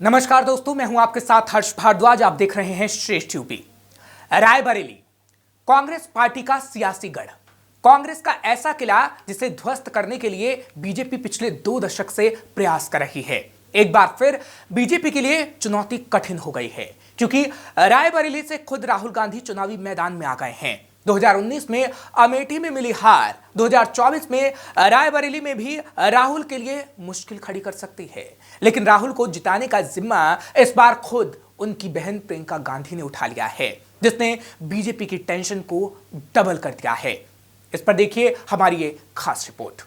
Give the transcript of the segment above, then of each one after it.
नमस्कार दोस्तों, मैं हूं आपके साथ हर्ष भारद्वाज। आप देख रहे हैं श्रेष्ठ यूपी। रायबरेली कांग्रेस पार्टी का सियासी गढ़, कांग्रेस का ऐसा किला जिसे ध्वस्त करने के लिए बीजेपी पिछले 2 दशक से प्रयास कर रही है। एक बार फिर बीजेपी के लिए चुनौती कठिन हो गई है, क्योंकि रायबरेली से खुद राहुल गांधी चुनावी मैदान में आ गए हैं। 2019 में अमेठी में मिली हार 2024 में रायबरेली में भी राहुल के लिए मुश्किल खड़ी कर सकती है। लेकिन राहुल को जिताने का जिम्मा इस बार खुद उनकी बहन प्रियंका गांधी ने उठा लिया है, जिसने बीजेपी की टेंशन को डबल कर दिया है। इस पर देखिए हमारी ये खास रिपोर्ट।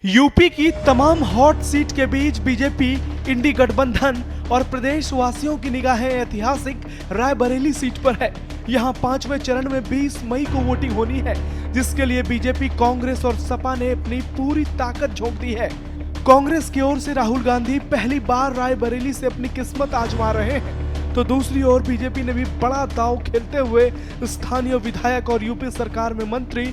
यूपी की तमाम हॉट सीट के बीच बीजेपी, इंडी गठबंधन और प्रदेश वासियों की निगाहें ऐतिहासिक रायबरेली सीट पर है। यहाँ 5वें चरण में 20 मई को वोटिंग होनी है, जिसके लिए बीजेपी, कांग्रेस और सपा ने अपनी पूरी ताकत झोंक दी है। कांग्रेस की ओर से राहुल गांधी पहली बार रायबरेली से अपनी किस्मत आजमा रहे हैं, तो दूसरी ओर बीजेपी ने भी बड़ा दांव खेलते हुए स्थानीय विधायक और यूपी सरकार में मंत्री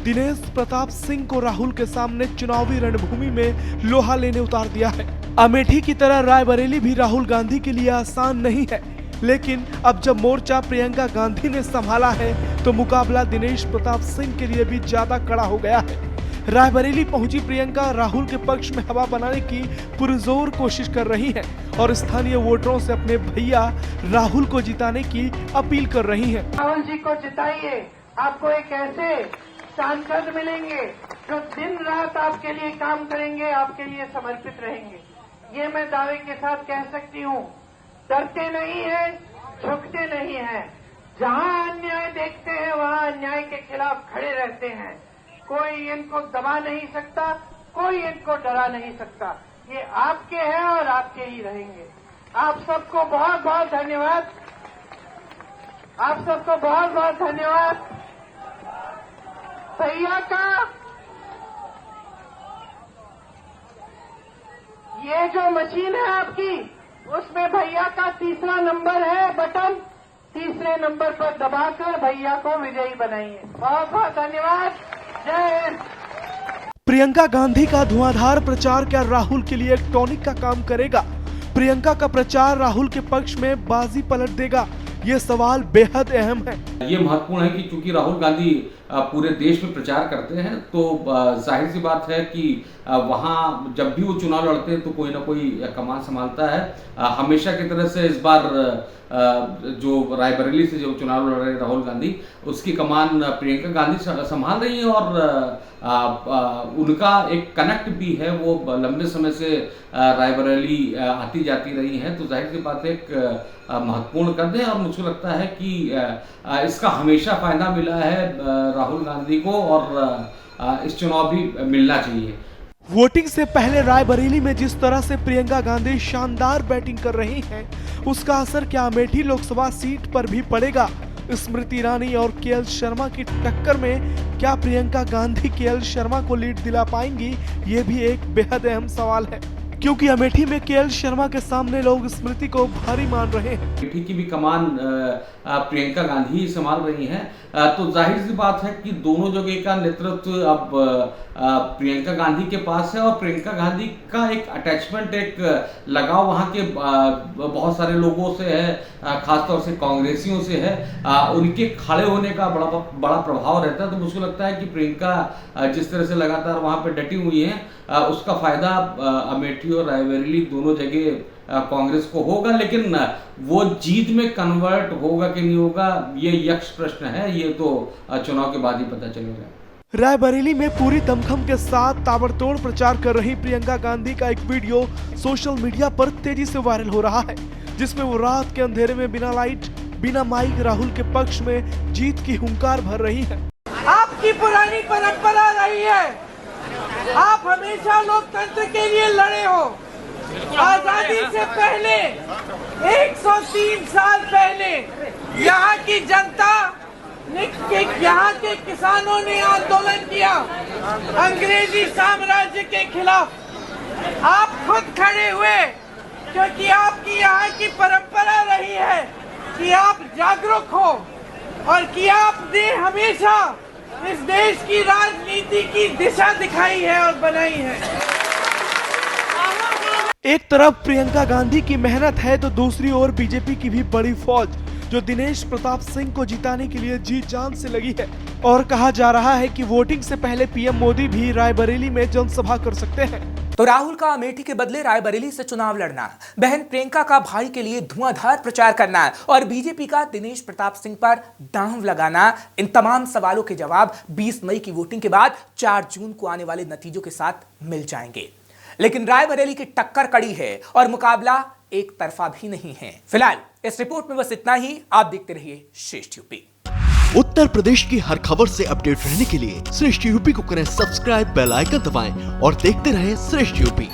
दिनेश प्रताप सिंह को राहुल के सामने चुनावी रणभूमि में लोहा लेने उतार दिया है। अमेठी की तरह रायबरेली भी राहुल गांधी के लिए आसान नहीं है, लेकिन अब जब मोर्चा प्रियंका गांधी ने संभाला है तो मुकाबला दिनेश प्रताप सिंह के लिए भी ज्यादा कड़ा हो गया है। रायबरेली पहुंची प्रियंका राहुल के पक्ष में हवा बनाने की पुरजोर कोशिश कर रही हैं और स्थानीय वोटरों से अपने भैया राहुल को जिताने की अपील कर रही हैं। राहुल जी को जिताइए, आपको एक ऐसे सांसद मिलेंगे जो दिन रात आपके लिए काम करेंगे, आपके लिए समर्पित रहेंगे। ये मैं दावे के साथ कह सकती हूँ। डरते नहीं है, झुकते नहीं है। जहाँ अन्याय देखते हैं वहाँ अन्याय के खिलाफ खड़े रहते हैं। कोई इनको दबा नहीं सकता, कोई इनको डरा नहीं सकता। ये आपके हैं और आपके ही रहेंगे। आप सबको बहुत बहुत धन्यवाद। आप सबको बहुत बहुत धन्यवाद। भैया का ये जो मशीन है आपकी, उसमें भैया का 3रा नंबर है बटन, 3रे नंबर पर दबाकर भैया को विजयी बनाइए। बहुत बहुत धन्यवाद। जय हिंद। प्रियंका गांधी का धुआंधार प्रचार क्या राहुल के लिए एक टॉनिक का काम करेगा? प्रियंका का प्रचार राहुल के पक्ष में बाजी पलट देगा? ये सवाल बेहद अहम है। ये महत्वपूर्ण है कि चूंकि राहुल गांधी पूरे देश में प्रचार करते हैं, तो जाहिर सी बात है कि वहाँ जब भी वो चुनाव लड़ते हैं तो कोई ना कोई कमान संभालता है। हमेशा की तरह से इस बार जो रायबरेली से जो चुनाव लड़ रहे राहुल गांधी, उसकी कमान प्रियंका गांधी संभाल रही है और उनका एक कनेक्ट भी है। वो लंबे समय से रायबरेली आती जाती रही हैं, तो जाहिर सी बात है एक महत्वपूर्ण कदम है और मुझे लगता है कि इसका हमेशा फायदा मिला है राहुल गांधी को और इस चुनाव भी मिलना चाहिए। वोटिंग से पहले रायबरेली में जिस तरह से प्रियंका गांधी शानदार बैटिंग कर रही हैं, उसका असर क्या अमेठी लोकसभा सीट पर भी पड़ेगा? स्मृति ईरानी और केएल शर्मा की टक्कर में क्या प्रियंका गांधी केएल शर्मा को लीड दिला पाएंगी? ये भी एक बेहद अहम सवाल है, क्योंकि अमेठी में केएल शर्मा के सामने लोग स्मृति को भारी मान रहे हैं। अमेठी की भी कमान प्रियंका गांधी ही संभाल रही हैं, तो जाहिर सी बात है कि दोनों जगह का नेतृत्व अब प्रियंका गांधी के पास है और प्रियंका गांधी का एक अटैचमेंट, एक लगाव वहाँ के बहुत सारे लोगों से है, खासतौर से कांग्रेसियों से है। उनके खड़े होने का बड़ा प्रभाव रहता है। तो मुझे लगता है कि प्रियंका जिस तरह से लगातार वहाँ पे डटी हुई हैं, उसका फायदा अमेठी और रायबरेली दोनों जगह कांग्रेस को होगा। लेकिन वो जीत में कन्वर्ट होगा कि नहीं होगा, ये यक्ष प्रश्न है। ये तो चुनाव के बाद ही पता चलेगा। रायबरेली में पूरी दमखम के साथ ताबड़तोड़ प्रचार कर रही प्रियंका गांधी का एक वीडियो सोशल मीडिया पर तेजी से वायरल हो रहा है, जिसमें वो रात के अंधेरे में बिना लाइट, बिना माइक राहुल के पक्ष में जीत की हुंकार भर रही है। आपकी पुरानी परंपरा रही है, आप हमेशा लोकतंत्र के लिए लड़े हो। आजादी से पहले 103 साल पहले यहाँ की जनता यहाँ के किसानों ने आंदोलन किया अंग्रेजी साम्राज्य के खिलाफ। आप खुद खड़े हुए, क्योंकि आपकी यहाँ की परंपरा रही है कि आप जागरूक हो और कि आपने हमेशा इस देश की राजनीति की दिशा दिखाई है और बनाई है। एक तरफ प्रियंका गांधी की मेहनत है तो दूसरी ओर बीजेपी की भी बड़ी फौज जो दिनेश प्रताप सिंह को जिताने के लिए जी जान से लगी है। और कहा जा रहा है कि वोटिंग से पहले पीएम मोदी भी रायबरेली में जनसभा कर सकते हैं। तो राहुल का अमेठी के बदले रायबरेली से चुनाव लड़ना, बहन प्रियंका का भाई के लिए धुआंधार प्रचार करना और बीजेपी का दिनेश प्रताप सिंह पर दांव लगाना, इन तमाम सवालों के जवाब 20 मई की वोटिंग के बाद 4 जून को आने वाले नतीजों के साथ मिल जाएंगे। लेकिन रायबरेली की टक्कर कड़ी है और मुकाबला एक तरफा भी नहीं है। फिलहाल इस रिपोर्ट में बस इतना ही। आप देखते रहिए श्रेष्ठ यूपी। उत्तर प्रदेश की हर खबर से अपडेट रहने के लिए श्रेष्ठ यूपी को करें सब्सक्राइब, बेल आइकन दबाएं और देखते रहें श्रेष्ठ यूपी।